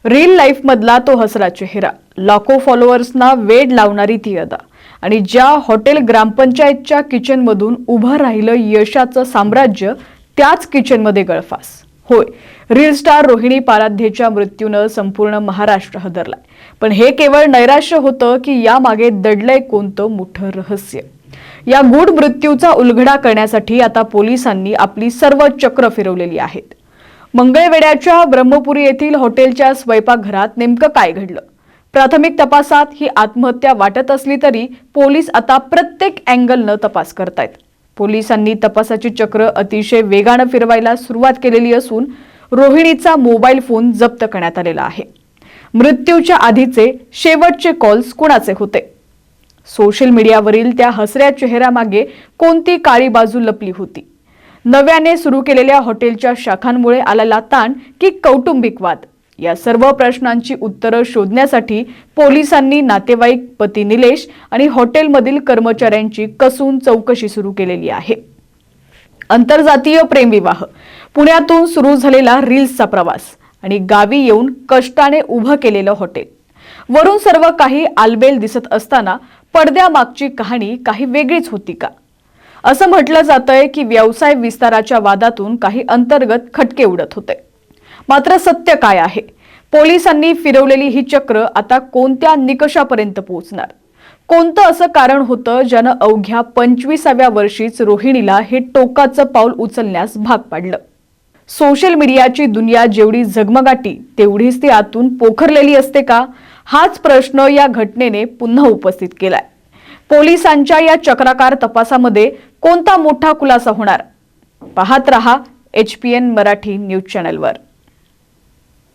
Reel life मधला तो हसरा चेहरा, लाखो फॉलोअर्सना वेड लावणारी ती अदा आणि ज्या हॉटेल ग्रामपंचायतच्या किचन मधून उभं राहिलं यशाचं साम्राज्य, त्याच किचन मध्ये गळफास. होय, रील स्टार रोहिणी पाराध्येच्या मृत्यूनं संपूर्ण महाराष्ट्र हादरलाय. पण हे केवळ नैराश्य होतं की यामागे दडलंय कोणतं मोठं रहस्य? या गूढ मृत्यूचा उलगडा करण्यासाठी आता पोलिसांनी आपली सर्व चक्र फिरवलेली आहेत. मंगळवेढ्याच्या ब्रह्मपुरी येथील हॉटेलच्या स्वयंपाकघरात नेमकं काय घडलं? प्राथमिक तपासात ही आत्महत्या वाटत असली तरी पोलीस आता प्रत्येक अँगलनं तपास करतायत. पोलिसांनी तपासाची चक्र अतिशय वेगानं फिरवायला सुरुवात केलेली असून रोहिणीचा मोबाईल फोन जप्त करण्यात आलेला आहे. मृत्यूच्या आधीचे शेवटचे कॉल्स कुणाचे होते? सोशल मीडियावरील त्या हसऱ्या चेहऱ्यामागे कोणती काळी बाजू लपली होती? नव्याने सुरू केलेल्या हॉटेलच्या शाखांमुळे आलेला ताण की कौटुंबिक वाद? या सर्व प्रश्नांची उत्तरं शोधण्यासाठी पोलिसांनी नातेवाईक, पती निलेश आणि हॉटेलमधील कर्मचाऱ्यांची कसून चौकशी सुरू केलेली आहे. आंतरजातीय प्रेमविवाह, पुण्यातून सुरू झालेला रील्सचा प्रवास आणि गावी येऊन कष्टाने उभं केलेलं हॉटेल. वरून सर्व काही आलबेल दिसत असताना पडद्यामागची कहाणी काही वेगळीच होती का? असं म्हटलं जातंय की व्यवसाय विस्ताराच्या वादातून काही अंतर्गत खटके उडत होते. मात्र सत्य काय आहे? पोलिसांनी फिरवलेली ही चक्र आता कोणत्या निकषापर्यंत पोहोचणार? कोणतं असं कारण होतं ज्यानं अवघ्या 25व्या वर्षीच रोहिणीला हे टोकाचं पाऊल उचलण्यास भाग पाडलं? सोशल मीडियाची दुनिया जेवढी झगमगाटी तेवढीच ती आतून पोखरलेली असते का? हाच प्रश्न या घटनेने पुन्हा उपस्थित केलाय. पोलिसांच्या या चक्राकार तपासामध्ये कोणता मोठा खुलासा होणार? पाहत रहा HPN मराठी न्यूज चॅनलवर.